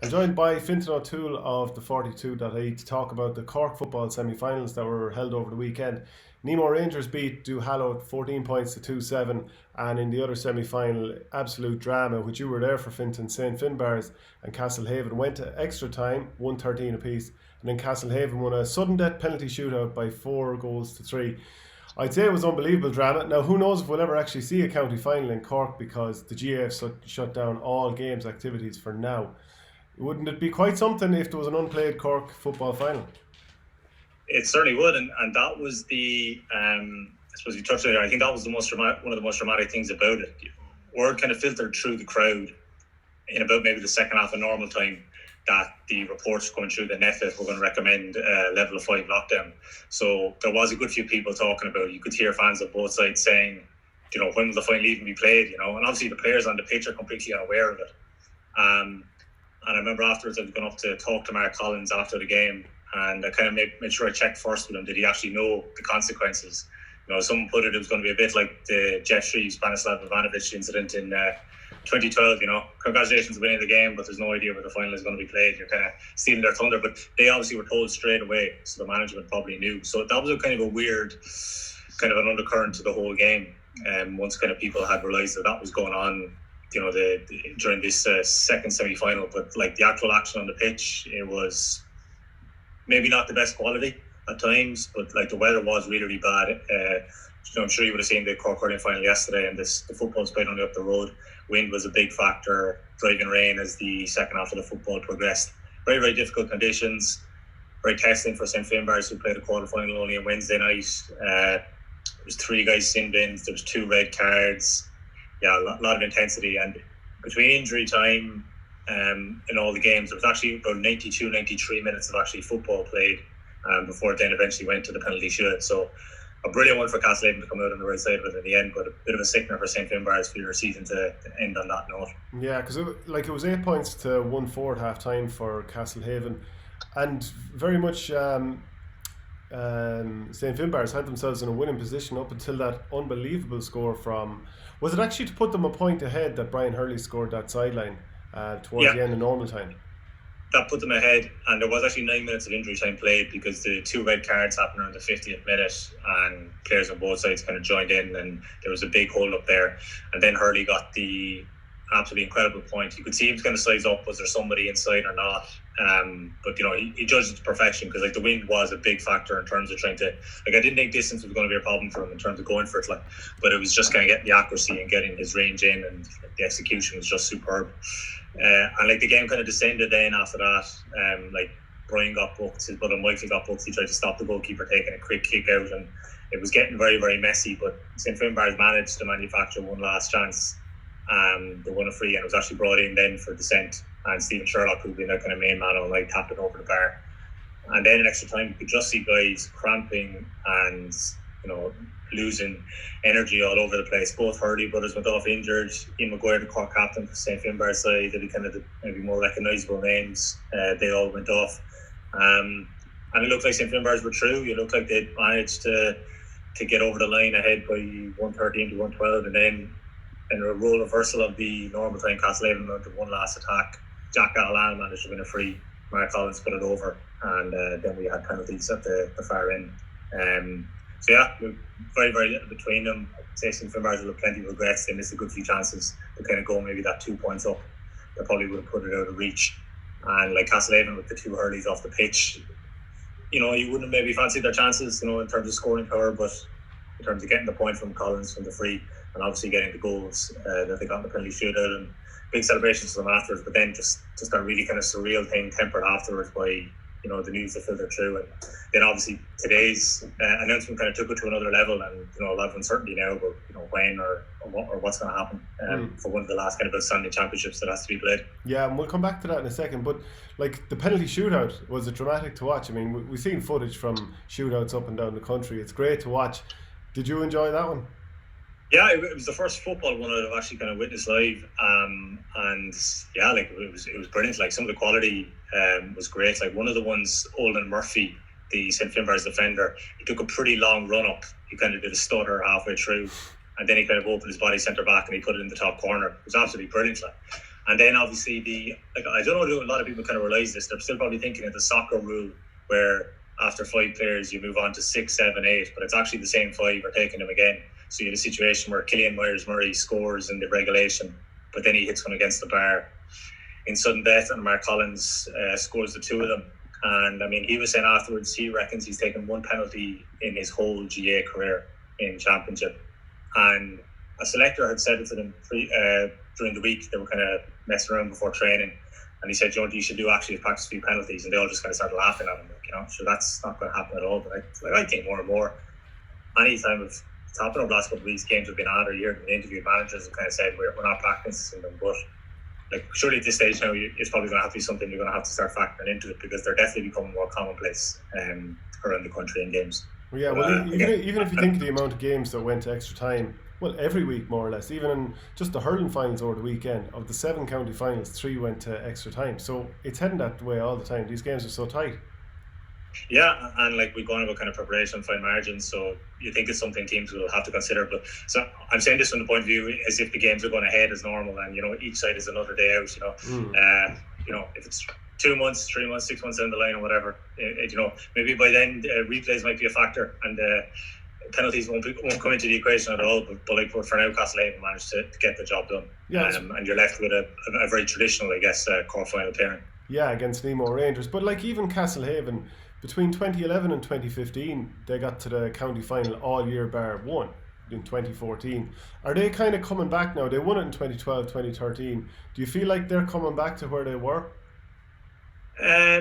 I'm joined by Fintan O'Toole of the 42.8 to talk about the Cork football semi-finals that were held over the weekend. Nemo Rangers beat Duhallow 14 points to 2-7, and in the other semi-final, absolute drama, which you were there for, Fintan. St Finbarrs and Castlehaven went to extra time, 1-13 apiece, and then Castlehaven won a sudden death penalty shootout by 4 goals to 3. I'd say it was unbelievable drama. Now, who knows if we'll ever actually see a county final in Cork because the GAF shut down all games activities for now. Wouldn't it be quite something if there was an unplayed Cork football final? It certainly would, and that was the I suppose you touched on it. I think that was one of the most dramatic things about it. Word kind of filtered through the crowd in about maybe the second half of normal time that the reports coming through the NFF were going to recommend level of 5 lockdown. So there was a good few people talking about it. You could hear fans of both sides saying, when will the final even be played? And obviously the players on the pitch are completely unaware of it. And I remember afterwards I was going up to talk to Mark Collins after the game, and I kind of made sure I checked first with him. Did he actually know the consequences? Someone put it was going to be a bit like the Jeff Shreves, Stanislav Ivanovic incident in 2012. Congratulations on winning the game, but there's no idea where the final is going to be played. You're kind of stealing their thunder, but they obviously were told straight away, so the management probably knew. So that was a kind of a weird, kind of an undercurrent to the whole game. Once kind of people had realised that was going on, during this second semi-final, but like the actual action on the pitch, it was maybe not the best quality at times, but like the weather was really, really bad. I'm sure you would have seen the Cork hurling final yesterday, and the football's played only up the road. Wind was a big factor, driving rain as the second half of the football progressed. Very, very difficult conditions, very testing for St Finbarrs, who played a quarter final only on Wednesday night. There was 3 guys sin bins, there was 2 red cards. Yeah, a lot of intensity, and between injury time in all the games, there was actually about 93 minutes of actually football played before it then eventually went to the penalty shootout. So a brilliant one for Castlehaven to come out on the right side of it in the end, but a bit of a sickener for St Finbarrs for your season to end on that note. Yeah, because it was 8 points to 1-4 at half time for Castlehaven, and very much St Finbarrs had themselves in a winning position up until that unbelievable score from, was it actually to put them a point ahead that Brian Hurley scored that sideline towards the end of normal time? That put them ahead, and there was actually 9 minutes of injury time played because the 2 red cards happened around the 50th minute, and players on both sides kind of joined in, and there was a big hold up there, and then Hurley got the absolutely incredible point. You could see him kind of size up, was there somebody inside or not? But he judged it to perfection, because the wind was a big factor in terms of trying to, I didn't think distance was going to be a problem for him in terms of going for it, but it was just kind of getting the accuracy and getting his range in, and the execution was just superb. And the game kind of descended then after that. Brian got booked, his brother Michael got booked. He tried to stop the goalkeeper taking a quick kick out, and it was getting very, very messy, but St Finbarrs managed to manufacture one last chance. They won a free, and it was actually brought in then for descent, and Stephen Sherlock, who'd been their kind of main man all night, tapped it over the bar. And then in extra time, you could just see guys cramping and losing energy all over the place. Both Hurley brothers went off injured. Ian Maguire, the Cork captain for St Finbarrs side, they'd be kind of the maybe more recognisable names. They all went off, and it looked like St Finbarrs were through. It looked like they'd managed to get over the line ahead by 113 to 112, and then in a role reversal of the normal time, Castlehaven mounted one last attack. Jack Gallan managed to win a free. Mark Collins put it over, and then we had penalties at the far end. So yeah, very, very little between them. St Finbarrs will have plenty of regrets. They missed a good few chances to kind of go maybe that 2 points up. They probably would have put it out of reach. And Castlehaven with the 2 hurleys off the pitch, you wouldn't have maybe fancied their chances, in terms of scoring power, but in terms of getting the point from Collins from the free, and obviously getting the goals that they got in the penalty shootout, and big celebrations for them afterwards. But then just that really kind of surreal thing tempered afterwards by the news that filtered through, and then obviously today's announcement kind of took it to another level, and a lot of uncertainty now about when or what's going to happen for one of the last kind of outstanding championships that has to be played. Yeah, and we'll come back to that in a second, but the penalty shootout, was it dramatic to watch? I mean, we've seen footage from shootouts up and down the country. It's great to watch. Did you enjoy that one? Yeah, it was the first football one I've actually kind of witnessed live, and yeah, it was brilliant. Some of the quality was great. One of the ones, Olin Murphy, the St Finbarrs defender, he took a pretty long run up. He kind of did a stutter halfway through, and then he kind of opened his body centre back and he put it in the top corner. It was absolutely brilliant. And then obviously I don't know if a lot of people kind of realise this. They're still probably thinking of the soccer rule where after 5 players you move on to 6, 7, 8, but it's actually the same 5 are taking them again. So you have a situation where Cillian Myers-Murray scores in the regulation, but then he hits one against the bar in sudden death, and Mark Collins scores the 2 of them. And I mean, he was saying afterwards he reckons he's taken 1 penalty in his whole GA career in Championship. And a selector had said it to them during the week. They were kind of messing around before training, and he said, "You know what you should do actually is practice a few penalties," and they all just kind of started laughing at him, so that's not going to happen at all. But I think more and more, anytime it's happened over the last couple of weeks, games have been on, or you heard the interview managers have kind of said we're not practicing them, but surely at this stage now it's probably going to have to be something you're going to have to start factoring into it, because they're definitely becoming more commonplace around the country in games. Yeah, well, even if you think of the amount of games that went to extra time, well, every week more or less, even in just the hurling finals over the weekend, of the 7 county finals, 3 went to extra time. So it's heading that way all the time. These games are so tight. Yeah, and we've gone about kind of preparation, fine margins, so you think it's something teams will have to consider. But so I'm saying this from the point of view as if the games are going ahead as normal, and each side is another day out. If it's 2 months, 3 months, 6 months down the line or whatever, maybe by then replays might be a factor, and penalties won't come into the equation at all. But for now, Castlehaven managed to get the job done. Yeah, and you're left with a very traditional, I guess, Cork final pairing. Yeah, against Nemo Rangers. But even Castlehaven, between 2011 and 2015, they got to the county final all year bar one in 2014. Are they kind of coming back now? They won it in 2012, 2013. Do you feel like they're coming back to where they were? I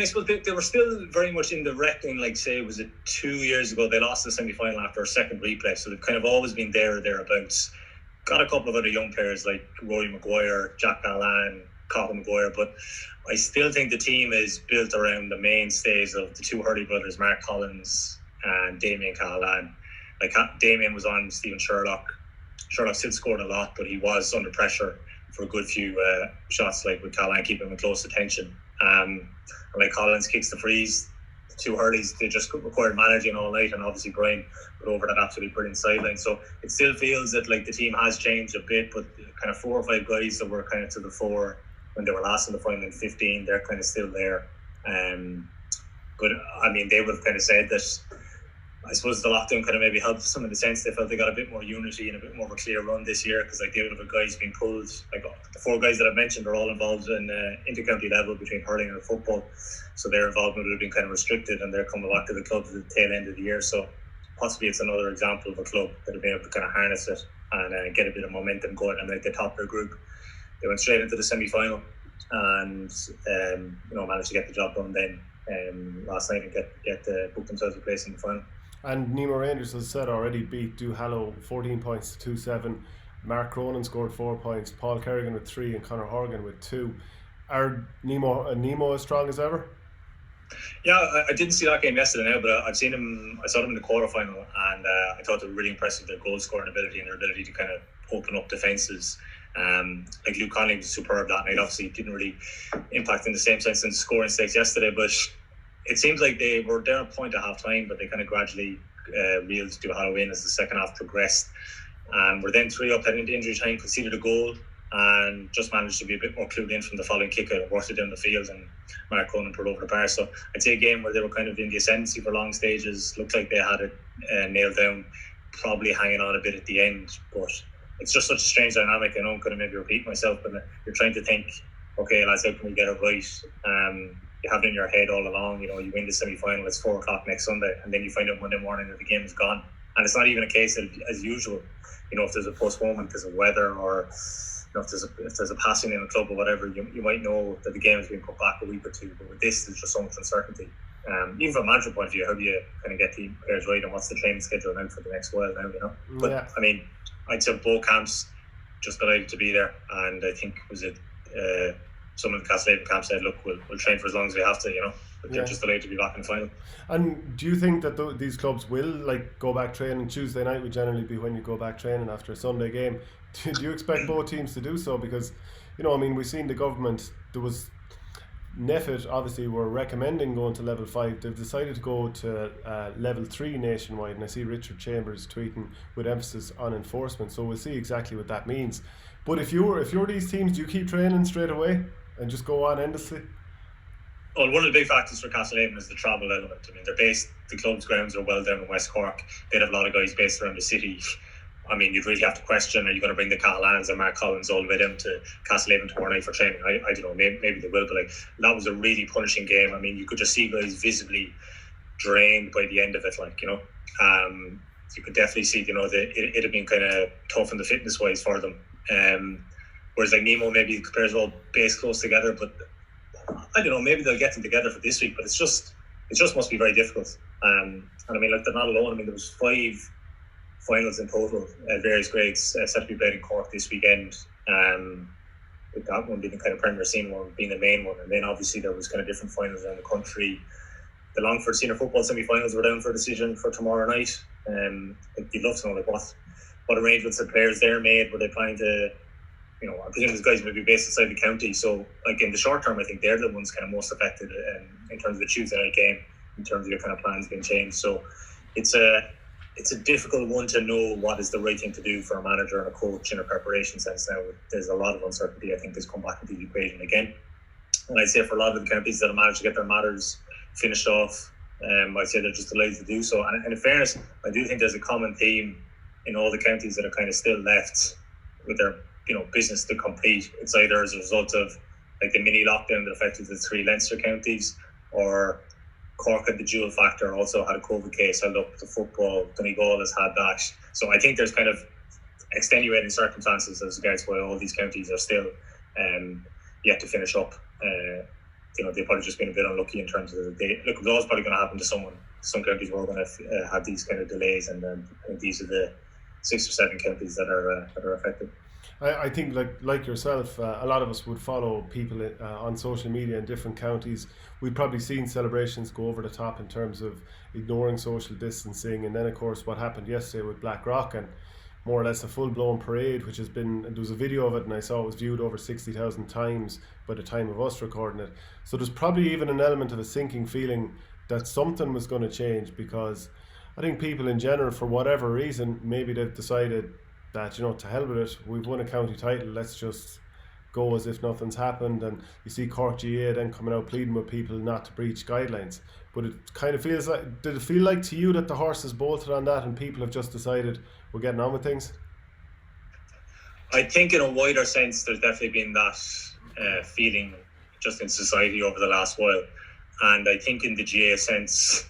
suppose they were still very much in the reckoning, say, was it 2 years ago? They lost the semi-final after a second replay, so they've kind of always been there or thereabouts. Got a couple of other young players like Rory Maguire, Jack Gallan, Colin Maguire, but I still think the team is built around the mainstays of the 2 Hurley brothers, Mark Collins and Damien Cahalane. Damien was on Stephen Sherlock. Sherlock still scored a lot, but he was under pressure for a good few shots, with Cahalane keeping him in close attention. Collins kicks the freeze. The 2 Hurleys, they just required managing all night, and obviously Brian put over that absolutely brilliant sideline. So it still feels that the team has changed a bit, but kind of 4 or 5 guys that were kind of to the fore when they were last in the final in 15, they're kind of still there. But they would have kind of said that, I suppose the lockdown kind of maybe helped some in the sense they felt they got a bit more unity and a bit more of a clear run this year, because the other guys being pulled, the 4 guys that I've mentioned are all involved in inter-county level between hurling and football, so their involvement would have been kind of restricted, and they're coming back to the club at the tail end of the year. So possibly it's another example of a club that have been able to kind of harness it and get a bit of momentum going. And they topped their group. They went straight into the semi-final and managed to get the job done then last night and get booked themselves a place in the final. And Nemo Rangers, as I said already, beat Duhallow 14 points to 2-7. Mark Cronin scored 4 points, Paul Kerrigan with 3 and Conor Horgan with 2. Are Nemo as strong as ever? Yeah, I didn't see that game yesterday now, but I saw them in the quarterfinal, and I thought they were really impressive, their goal scoring ability and their ability to kind of open up defences. Luke Connolly was superb that night. Obviously didn't really impact in the same sense in scoring stakes yesterday, but it seems like they were there a point at half time, but they kind of gradually reeled to Halloween as the second half progressed, and were then 3-up heading into injury time, conceded a goal and just managed to be a bit more clued in from the following kick out and worked it down the field, and Mark Cronin put over the bar. So I'd say a game where they were kind of in the ascendancy for long stages, looked like they had it nailed down, probably hanging on a bit at the end, but it's just such a strange dynamic. I know I'm going to maybe repeat myself, but you're trying to think, okay lads, how can we get it right? You have it in your head all along, you win the semi-final, it's 4 o'clock next Sunday, and then you find out Monday morning that the game is gone, and it's not even a case of, as usual, if there's a postponement because of weather, or if there's a passing in a club or whatever, you might know that the game has been put back a week or 2, but with this there's just so much uncertainty. Even from a management point of view, how do you kind of get the players right, and what's the training schedule now for the next while now, But yeah. I'd say both camps just delighted to be there, and I think some of the Castlehaven camps said, look, we'll train for as long as we have to, but they're just delighted to be back in the final. And do you think that these clubs will go back training? Tuesday night would generally be when you go back training after a Sunday game. Do you expect both teams to do so? Because we've seen the government, there was NEFIT obviously were recommending going to level 5. They've decided to go to level 3 nationwide, and I see Richard Chambers tweeting with emphasis on enforcement, so we'll see exactly what that means. But if you're these teams, do you keep training straight away and just go on endlessly? Well, one of the big factors for Castlehaven is the travel element. I mean, the club's grounds are well down in West Cork. They'd have a lot of guys based around the city. I mean, you'd really have to question, are you going to bring the Catalans and Mark Collins all the way down to Castlehaven tomorrow night for training? I don't know, maybe they will, but like, that was a really punishing game. I mean, you could just see guys visibly drained by the end of it, like, you know. You could definitely see, you know, it had been kind of tough in the fitness wise for them. Whereas like Nemo, maybe the players all based close together, but I don't know, maybe they'll get them together for this week, but it just must be very difficult. And I mean, like, they're not alone. I mean, there was 5 finals in total at various grades set to be played in Cork this weekend. With that one being the kind of Premier Senior one, being the main one, and then obviously there was kind of different finals around the country. The Longford Senior Football semi-finals were down for a decision for tomorrow night. You'd love to know, like, what arrangements the players there made. Were they planning to, you know, I presume these guys may be based inside the county, so like in the short term, I think they're the ones kind of most affected in terms of the Tuesday night game, in terms of your kind of plans being changed. So it's a difficult one to know what is the right thing to do for a manager and a coach in a preparation sense. Now there's a lot of uncertainty, I think, has come back into the equation again. And I'd say for a lot of the counties that have managed to get their matters finished off, I'd say they're just delighted to do so. And in fairness, I do think there's a common theme in all the counties that are kind of still left with their, you know, business to complete. It's either as a result of like the mini lockdown that affected the 3 Leinster counties, or Cork had the dual factor, also had a COVID case held up to football. Donegal has had that. So I think there's kind of extenuating circumstances as regards why all these counties are still yet to finish up. You know, they've probably just been a bit unlucky in terms of it was always probably going to happen to someone. Some counties were going to have these kind of delays, and then I think these are the 6 or 7 counties that are affected. I think like yourself, a lot of us would follow people on social media in different counties. We've probably seen celebrations go over the top in terms of ignoring social distancing, and then of course what happened yesterday with Blackrock, and more or less a full-blown parade, which has been, there was a video of it and I saw it was viewed over 60,000 times by the time of us recording it. So there's probably even an element of a sinking feeling that something was going to change, because I think people in general, for whatever reason, maybe they've decided that, you know, to hell with it, we've won a county title, let's just go as if nothing's happened. And you see Cork GA then coming out pleading with people not to breach guidelines. But it kind of feels like, did it feel like to you that the horse is bolted on that and people have just decided we're getting on with things? I think in a wider sense there's definitely been that feeling just in society over the last while. And I think in the GA sense,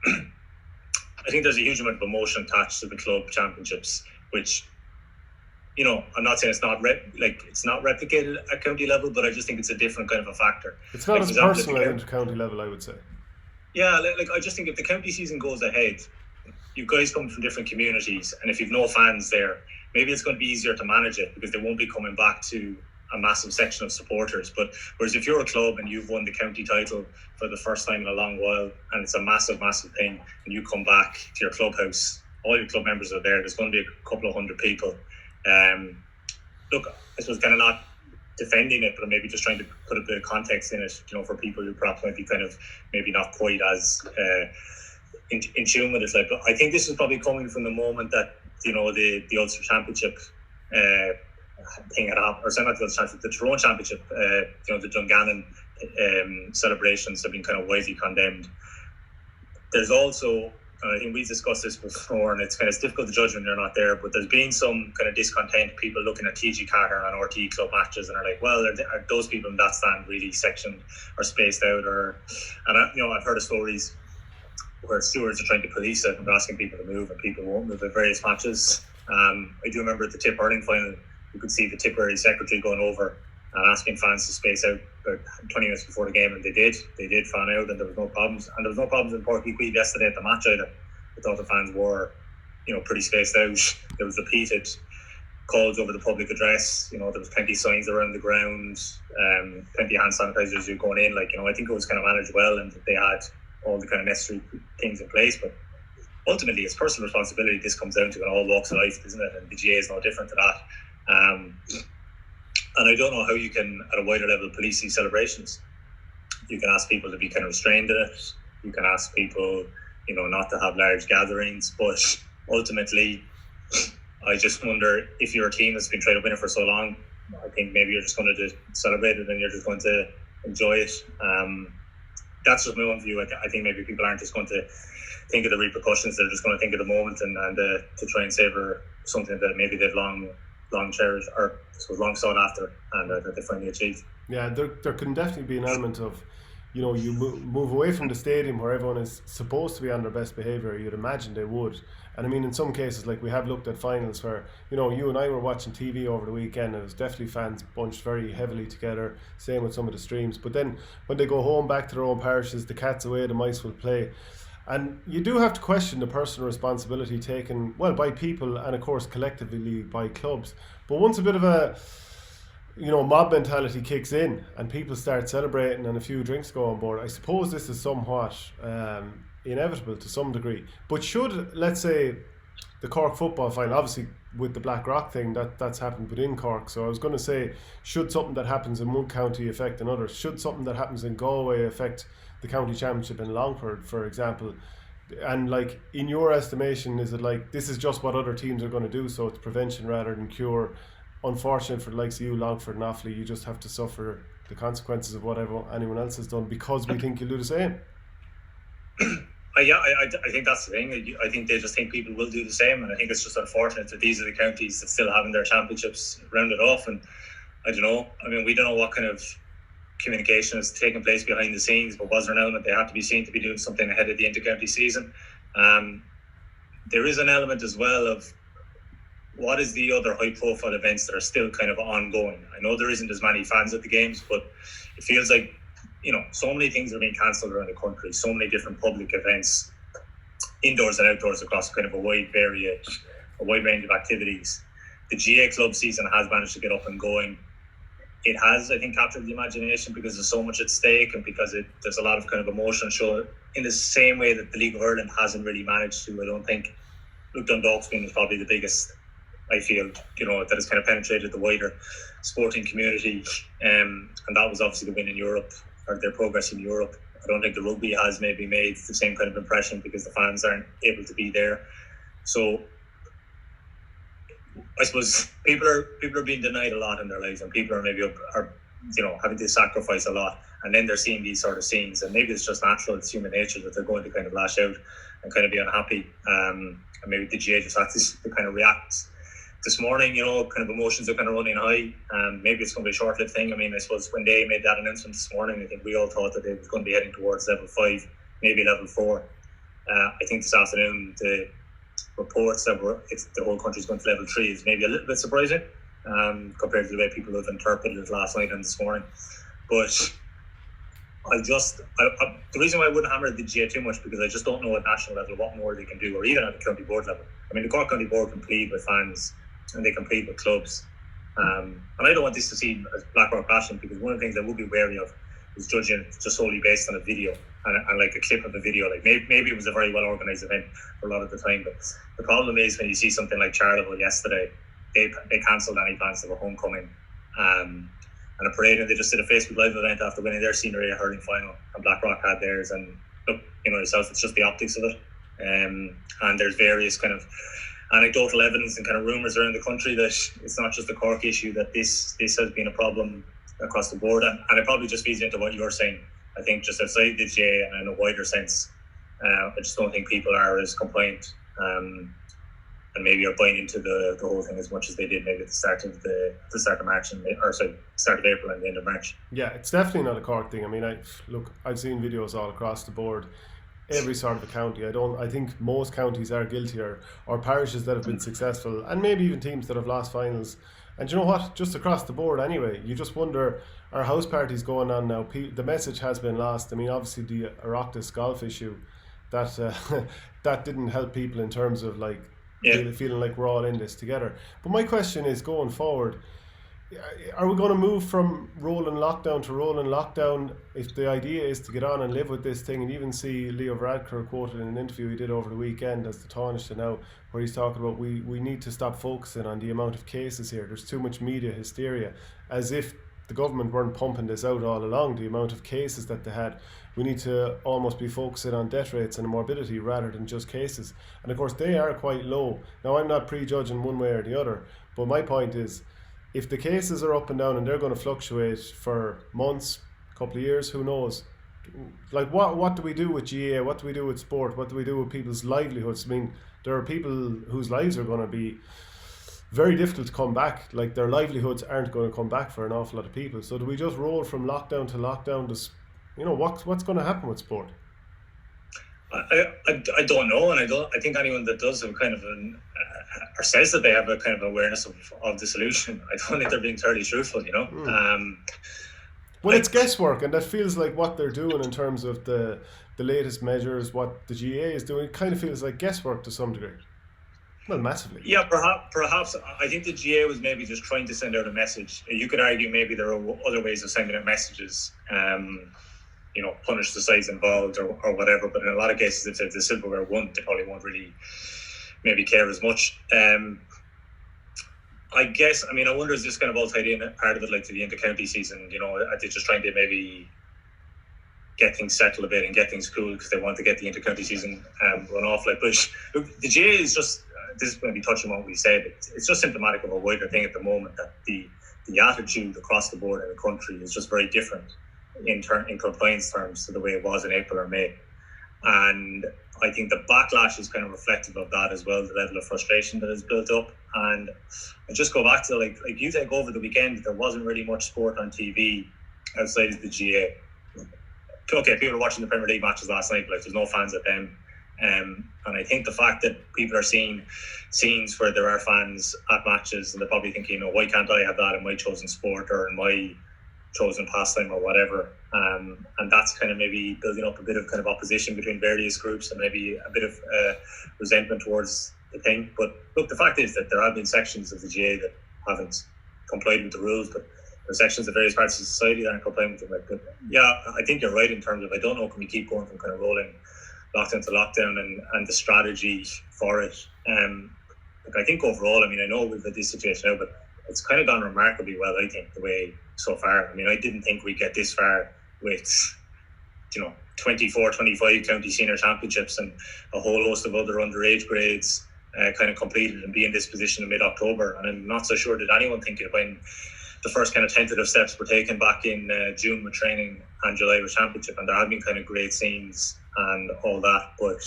I think there's a huge amount of emotion attached to the club championships, which, you know, I'm not saying it's not it's not replicated at county level, but I just think it's a different kind of a factor. It's not as personal at county level, I would say. Yeah, like I just think if the county season goes ahead, you guys come from different communities, and if you've no fans there, maybe it's going to be easier to manage it because they won't be coming back to a massive section of supporters. But whereas if you're a club and you've won the county title for the first time in a long while, and it's a massive thing, and you come back to your clubhouse, all your club members are there, there's going to be a couple of hundred people. Look, I suppose kind of not defending it, but maybe just trying to put a bit of context in it, you know, for people who perhaps might be kind of maybe not quite as in tune with it. Like, but I think this is probably coming from the moment that, you know, the Ulster Championship thing had happened, or sorry, not the Ulster Championship, the Tyrone Championship. You know, the Dungannon celebrations have been kind of widely condemned. There's also, I think we discussed this before, and it's difficult to judge when you're not there, but there's been some kind of discontent, people looking at TG Carter and RT club matches and are like, well, are those people in that stand really sectioned or spaced out? I've heard of stories where stewards are trying to police it and asking people to move, and people won't move at various matches. I do remember at the Tip hurling final, you could see the Tipperary secretary going over and asking fans to space out about 20 minutes before the game, and they did fan out, and there was no problems. And there was no problems in Porky Queen yesterday at the match either. I thought the fans were, you know, pretty spaced out. There was repeated calls over the public address. You know, there was plenty of signs around the ground, plenty of hand sanitizers you're going in. Like, you know, I think it was kind of managed well, and they had all the kind of necessary things in place. But ultimately, it's personal responsibility this comes down to in all walks of life, isn't it? And the GA is no different to that. And I don't know how you can, at a wider level, police these celebrations. You can ask people to be kind of restrained in it. You can ask people, you know, not to have large gatherings. But ultimately, I just wonder if you're a team that's been trying to win it for so long, I think maybe you're just going to celebrate it and you're just going to enjoy it. That's just my own view. I think maybe people aren't just going to think of the repercussions. They're just going to think of the moment and to try and savour something that maybe they've long cherished or was long sought after and that they finally achieved. Yeah, there can definitely be an element of, you know, you move away from the stadium where everyone is supposed to be on their best behaviour. You'd imagine they would. And I mean, in some cases, like we have looked at finals where, you know, you and I were watching TV over the weekend and it was definitely fans bunched very heavily together, same with some of the streams. But then when they go home back to their own parishes, the cat's away, the mice will play. And you do have to question the personal responsibility taken, well, by people and of course collectively by clubs. But once a bit of a, you know, mob mentality kicks in and people start celebrating and a few drinks go on board, I suppose this is somewhat inevitable to some degree. But should, let's say, the Cork football final, obviously with the Black Rock thing, that's happened within Cork, so I was going to say, should something that happens in one county affect another? Should something that happens in Galway affect the county championship in Longford, for example? And like, in your estimation, is it like this is just what other teams are going to do, so it's prevention rather than cure? Unfortunate for the likes of you, Longford and Offaly, you just have to suffer the consequences of whatever anyone else has done because we think you'll do the same. I think that's the thing. I think they just think people will do the same, and I think it's just unfortunate that these are the counties that still having their championships rounded off. And I don't know. I mean, we don't know what kind of communication is taking place behind the scenes, but was there an element they have to be seen to be doing something ahead of the inter-county season? There is an element as well of what is the other high-profile events that are still kind of ongoing. I know there isn't as many fans at the games, but it feels like, you know, so many things are being cancelled around the country, so many different public events, indoors and outdoors, across kind of a wide range of activities. The GA club season has managed to get up and going. It has, I think, captured the imagination because there's so much at stake and because there's a lot of kind of emotion shown in the same way that the League of Ireland hasn't really managed to. I don't think Luke Dundalk's been probably the biggest, I feel, you know, that has kind of penetrated the wider sporting community, and that was obviously the win in Europe, or their progress in Europe. I don't think the rugby has maybe made the same kind of impression because the fans aren't able to be there. So I suppose people are being denied a lot in their lives, and people are maybe you know, having to sacrifice a lot, and then they're seeing these sort of scenes, and maybe it's just natural, it's human nature that they're going to kind of lash out and kind of be unhappy, and maybe the GA just has to kind of react. This morning, you know, kind of emotions are kind of running high. Maybe it's going to be a short-lived thing. I mean, I suppose when they made that announcement this morning, I think we all thought that they were going to be heading towards level 5, maybe level 4. I think this afternoon the reports that the whole country's going to level 3 is maybe a little bit surprising compared to the way people have interpreted it last night and this morning. But the reason why I wouldn't hammer the GA too much, because I just don't know at national level what more they can do, or even at the county board level. I mean, the Cork County Board can plead with fans and they compete with clubs, and I don't want this to seem as Blackrock bashing, because one of the things I would be wary of is judging just solely based on a video and like a clip of a video. Like maybe it was a very well organised event for a lot of the time, but the problem is when you see something like Charleville yesterday, they cancelled any plans of a homecoming and a parade, and they just did a Facebook Live event after winning their Senior A hurling final, and Blackrock had theirs. And look, you know yourself, it's just the optics of it, and there's various kind of anecdotal evidence and kind of rumours around the country that it's not just a Cork issue, that this has been a problem across the board, and it probably just feeds into what you're saying. I think just outside the GA and in a wider sense, I just don't think people are as compliant and maybe are buying into the whole thing as much as they did maybe at the start of March start of April and the end of March. Yeah, it's definitely not a Cork thing. I mean, I've seen videos all across the board, every sort of a county. I think most counties are guilty, or parishes that have been successful, and maybe even teams that have lost finals. And you know what? Just across the board anyway, you just wonder, are house parties going on now? The message has been lost. I mean, obviously the Oireachtas golf issue, that didn't help people in terms of like feeling like we're all in this together. But my question is, going forward, are we going to move from rolling lockdown to rolling lockdown if the idea is to get on and live with this thing? And even see Leo Varadkar quoted in an interview he did over the weekend as the Taoiseach now, where he's talking about we need to stop focusing on the amount of cases here. There's too much media hysteria, as if the government weren't pumping this out all along, the amount of cases that they had. We need to almost be focusing on death rates and morbidity rather than just cases. And of course, they are quite low. Now, I'm not prejudging one way or the other, but my point is, if the cases are up and down and they're going to fluctuate for months, a couple of years, who knows? Like, what do we do with GA? What do we do with sport? What do we do with people's livelihoods? I mean, there are people whose lives are going to be very difficult to come back. Like, their livelihoods aren't going to come back for an awful lot of people. So do we just roll from lockdown to lockdown? What's going to happen with sport? I don't know, and I think anyone that does have kind of or says that they have a kind of awareness of the solution, I don't think they're being entirely truthful, Well, it's guesswork, and that feels like what they're doing in terms of the latest measures, what the GA is doing. It kind of feels like guesswork to some degree. Well, massively. Yeah, perhaps. I think the GA was maybe just trying to send out a message. You could argue maybe there are other ways of sending out messages, punish the sides involved or whatever. But in a lot of cases, if the silverware won, they probably won't really maybe care as much. I guess, I wonder, is this kind of all tied in, part of it, like to the inter-county season? Are they just trying to maybe get things settled a bit and get things cool because they want to get the inter-county season run off? But look, the GA is just, this is going to be touching on what we said, it's just symptomatic of a wider thing at the moment, that the attitude across the board in the country is just very different in compliance terms to the way it was in April or May. And I think the backlash is kind of reflective of that as well, the level of frustration that is built up. And I just go back to like you take over the weekend, there wasn't really much sport on TV outside of the GA. Okay, people were watching the Premier League matches last night, but there's no fans at them. And I think the fact that people are seeing scenes where there are fans at matches, and they're probably thinking, why can't I have that in my chosen sport or in my chosen pastime or whatever, and that's kind of maybe building up a bit of kind of opposition between various groups and maybe a bit of resentment towards the thing. But look, the fact is that there have been sections of the GA that haven't complied with the rules, but there are sections of various parts of society that aren't complying with them. But yeah, I think you're right in terms of, I don't know, can we keep going from kind of rolling lockdown to lockdown and the strategy for it. I think overall, I know we've had this situation now, but it's kind of gone remarkably well, I think, the way so far. I didn't think we'd get this far with, 24, 25 county senior championships and a whole host of other underage grades kind of completed and be in this position in mid-October. And I'm not so sure that anyone think it when the first kind of tentative steps were taken back in June with training and July with championship. And there have been kind of great scenes and all that. But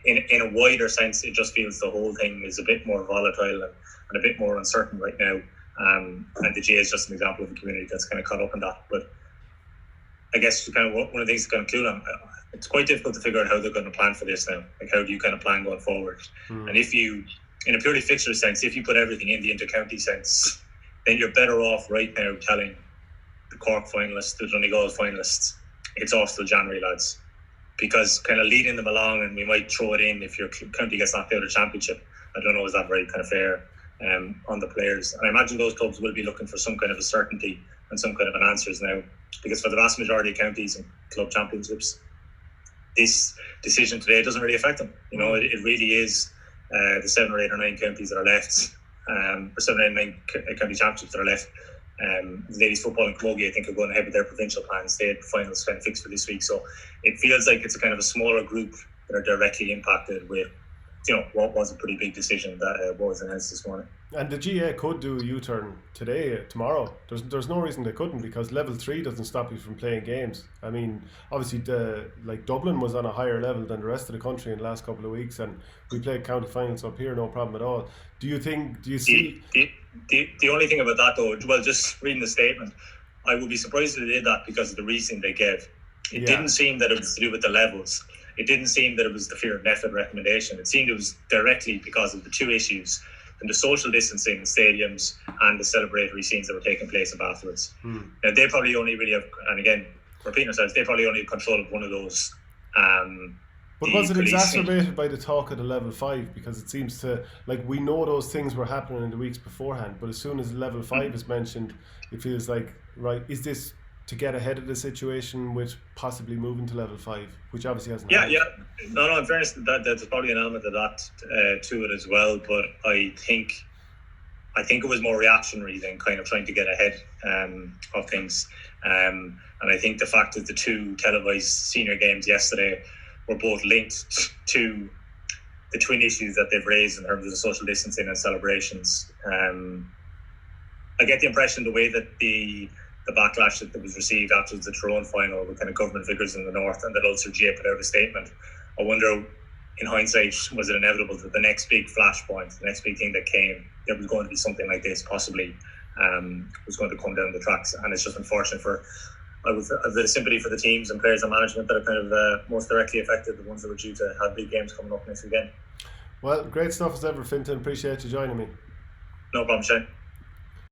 in a wider sense, it just feels the whole thing is a bit more volatile and a bit more uncertain right now. And the GA is just an example of a community that's kind of caught up in that. But I guess kind of one of the things to kind of clue on, it's quite difficult to figure out how they're going to plan for this now. Like, how do you kind of plan going forward? And if you, in a purely fixture sense, if you put everything in the inter-county sense, then you're better off right now telling the Cork finalists, the Donegal finalists, it's off till January, lads. Because kind of leading them along, and we might throw it in if your county gets knocked out of the championship. I don't know, is that very kind of fair on the players? And I imagine those clubs will be looking for some kind of a certainty and some kind of an answers now, because for the vast majority of counties and club championships, this decision today doesn't really affect them. It really is the 7 or 8 or 9 counties that are left, or 7 or 9 county championships that are left. The ladies football and camogie, I think, are going ahead with their provincial plans. They had finals kind of fixed for this week, so it feels like it's a kind of a smaller group that are directly impacted with what was a pretty big decision that was announced this morning. And the GA could do a U-turn tomorrow. There's no reason they couldn't, because level 3 doesn't stop you from playing games. Obviously Dublin was on a higher level than the rest of the country in the last couple of weeks, and we played county finals up here, no problem at all. Do you see the only thing about that, though, well, just reading the statement, I would be surprised if they did that because of the reason they gave. It didn't seem that it was to do with the levels. It didn't seem that it was the fear of method recommendation. It seemed it was directly because of the two issues, and the social distancing in stadiums and the celebratory scenes that were taking place afterwards. Now, they probably only really have, and again, repeating ourselves, they probably only have control of one of those. But was it exacerbated by the talk of the level 5? Because it seems to, we know those things were happening in the weeks beforehand, but as soon as level 5 is mentioned, it feels like, right, is this to get ahead of the situation with possibly moving to level 5, which obviously hasn't happened? Yeah. No, in fairness, there's probably an element of that to it as well, but I think I think it was more reactionary than kind of trying to get ahead of things. And I think the fact that the two televised senior games yesterday were both linked to the twin issues that they've raised in terms of the social distancing and celebrations. I get the impression the way that the backlash that was received after the Tyrone final with kind of government figures in the north, and that Ulster GA put out a statement. I wonder, in hindsight, was it inevitable that the next big flashpoint, the next big thing that came, there was going to be something like this possibly was going to come down the tracks. And it's just unfortunate I have a bit of sympathy for the teams and players and management that are kind of most directly affected, the ones that were due to have big games coming up next weekend. Well, great stuff as ever, Fintan. Appreciate you joining me. No problem, Shane.